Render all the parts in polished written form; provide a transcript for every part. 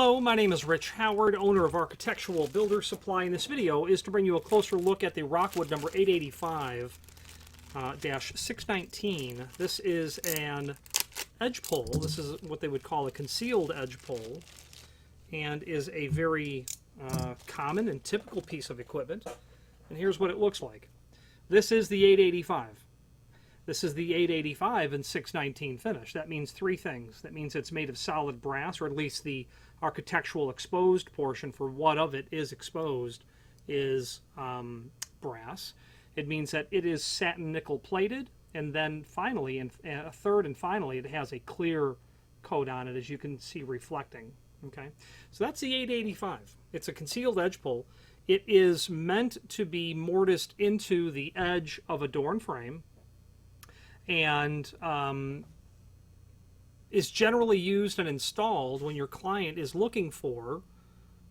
Hello, my name is Rich Howard, owner of Architectural Builder Supply, and this video is to bring you a closer look at the Rockwood number 885-619. This is an edge pole. This is what they would call a concealed edge pole, and is a very common and typical piece of equipment. And here's what it looks like. This is the 885. This is the 885 and 619 finish. That means three things. That means it's made of solid brass, or at least the architectural exposed portion for what of it is exposed is brass. It means that it is satin nickel plated, and then finally, and finally, it has a clear coat on it, as you can see reflecting. Okay, so that's the 885. It's a concealed edge pole. It is meant to be mortised into the edge of a door and frame, and is generally used and installed when your client is looking for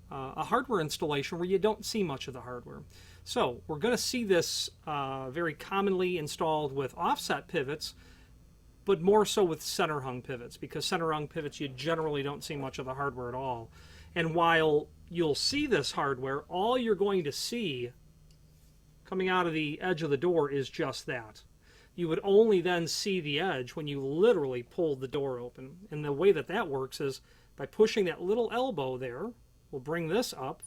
a hardware installation where you don't see much of the hardware. So we're going to see this very commonly installed with offset pivots, but more so with center hung pivots, because center hung pivots you generally don't see much of the hardware at all. And while you'll see this hardware, all you're going to see coming out of the edge of the door is just that. You would only then see the edge when you literally pulled the door open. And the way that that works is by pushing that little elbow there, we'll bring this up,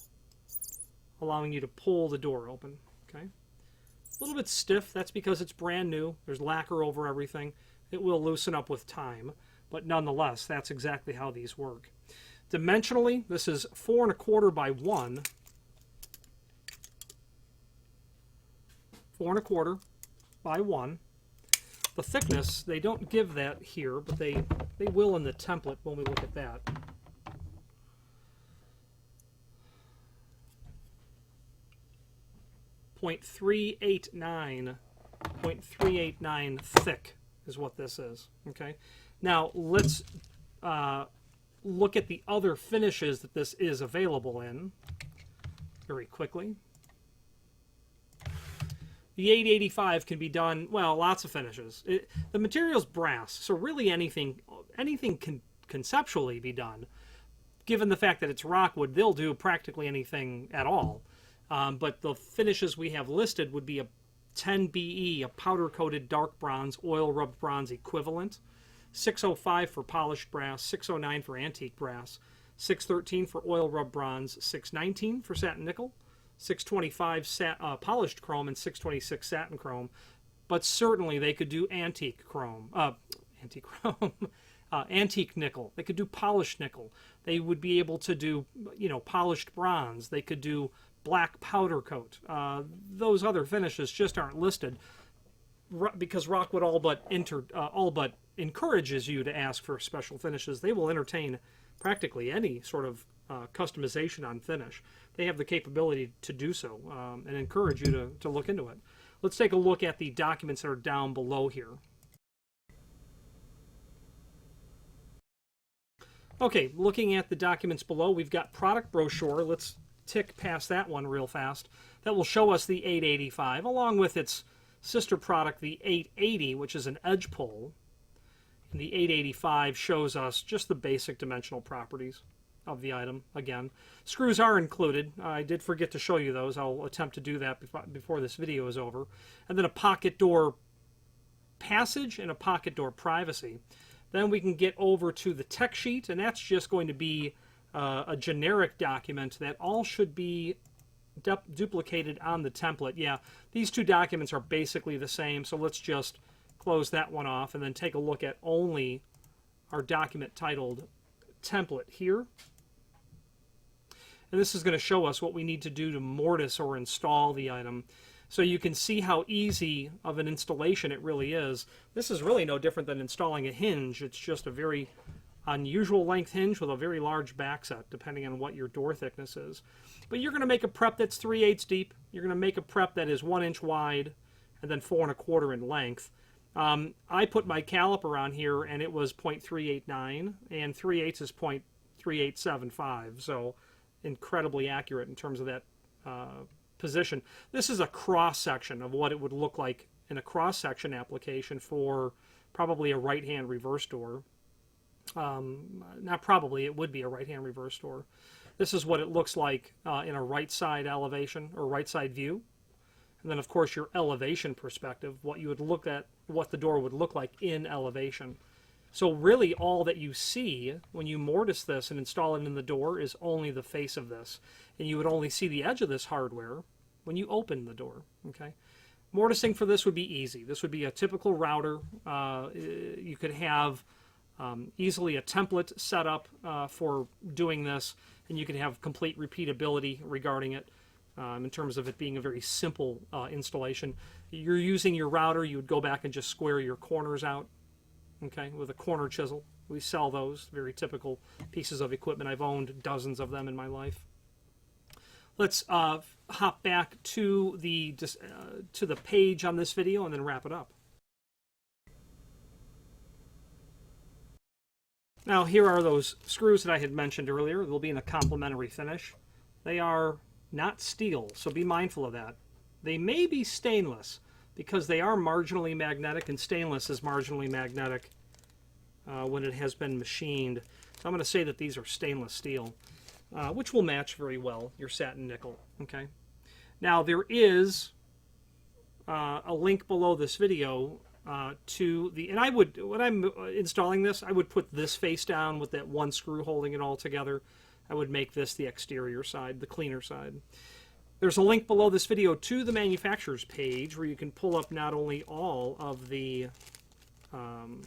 allowing you to pull the door open. Okay, a little bit stiff. That's because it's brand new. There's lacquer over everything. It will loosen up with time, but nonetheless, that's exactly how these work. Dimensionally, this is 4 1/4 by 1. 4 1/4 by 1. The thickness, they don't give that here, but they will in the template when we look at that. .389 thick is what this is. Okay, now let's look at the other finishes that this is available in very quickly. The 885 can be done, well, lots of finishes. The material's brass, so really anything can conceptually be done. Given the fact that it's Rockwood, they'll do practically anything at all. But the finishes we have listed would be a 10BE, a powder-coated dark bronze, oil-rubbed bronze equivalent, 605 for polished brass, 609 for antique brass, 613 for oil-rubbed bronze, 619 for satin nickel, 625 polished chrome, and 626 satin chrome. But certainly they could do antique nickel. They could do polished nickel. They would be able to do, polished bronze. They could do black powder coat. Those other finishes just aren't listed because Rockwood all but encourages you to ask for special finishes. They will entertain practically any sort of customization on finish. They have the capability to do so and encourage you to look into it. Let's take a look at the documents that are down below here. Okay, looking at the documents below, we've got product brochure. Let's tick past that one real fast. That will show us the 885 along with its sister product, the 880, which is an edge pole. And the 885 shows us just the basic dimensional properties of the item. Again, screws are included. I did forget to show you those. I'll attempt to do that before this video is over. And then a pocket door passage and a pocket door privacy. Then we can get over to the tech sheet, and that's just going to be a generic document that all should be duplicated on the template. Yeah, these two documents are basically the same, so let's just close that one off and then take a look at only our document titled template here. And this is going to show us what we need to do to mortise or install the item. So you can see how easy of an installation it really is. This is really no different than installing a hinge. It's just a very unusual length hinge with a very large backset, depending on what your door thickness is. But you're going to make a prep that's 3/8 deep. You're going to make a prep that is 1 inch wide and then 4 1/4 in length. I put my caliper on here and it was .389, and 3/8 is .3875, so incredibly accurate in terms of that position. This is a cross-section of what it would look like in a cross-section application for probably a right-hand reverse door. Not probably, it would be a right-hand reverse door. This is what it looks like in a right side elevation or right side view. And then, of course, your elevation perspective, what you would look at, what the door would look like in elevation. So really all that you see when you mortise this and install it in the door is only the face of this. And you would only see the edge of this hardware when you open the door. Okay. Mortising for this would be easy. This would be a typical router. You could have easily a template set up for doing this, and you can have complete repeatability regarding it in terms of it being a very simple installation. You're using your router, you would go back and just square your corners out, okay, with a corner chisel. We sell those, very typical pieces of equipment. I've owned dozens of them in my life. Let's hop back to the page on this video and then wrap it up. Now here are those screws that I had mentioned earlier. They'll be in a complementary finish. They are not steel, so be mindful of that. They may be stainless because they are marginally magnetic, and stainless is marginally magnetic when it has been machined. So I'm going to say that these are stainless steel, which will match very well your satin nickel. Okay. Now there is a link below this video to the, and I would, when I'm installing this, I would put this face down with that one screw holding it all together. I would make this the exterior side, the cleaner side. There's a link below this video to the manufacturer's page where you can pull up not only all of the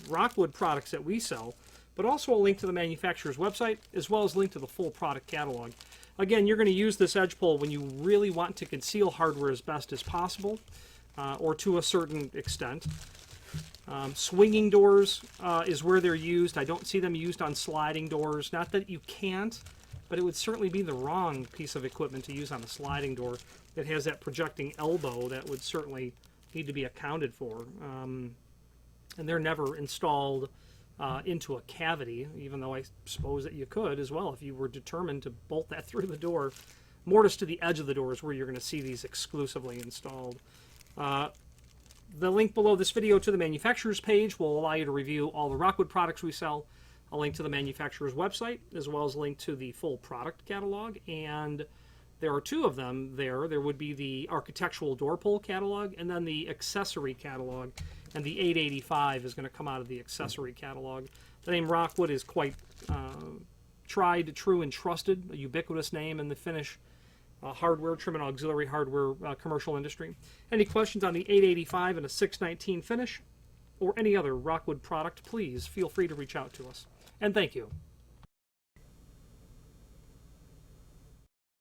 Rockwood products that we sell, but also a link to the manufacturer's website, as well as a link to the full product catalog. Again, you're going to use this edge pull when you really want to conceal hardware as best as possible, or to a certain extent. Swinging doors is where they're used. I don't see them used on sliding doors. Not that you can't, but it would certainly be the wrong piece of equipment to use on a sliding door that has that projecting elbow. That would certainly need to be accounted for. And they're never installed into a cavity, even though I suppose that you could as well if you were determined to bolt that through the door. Mortise to the edge of the door is where you're going to see these exclusively installed. The link below this video to the manufacturer's page will allow you to review all the Rockwood products we sell, a link to the manufacturer's website, as well as a link to the full product catalog. And there are two of them there. There would be the architectural door pull catalog and then the accessory catalog. And the 885 is going to come out of the accessory catalog. The name Rockwood is quite tried, true, and trusted, a ubiquitous name in the Finnish hardware, trim and auxiliary hardware commercial industry. Any questions on the 885 and a 619 finish or any other Rockwood product, please feel free to reach out to us. And thank you.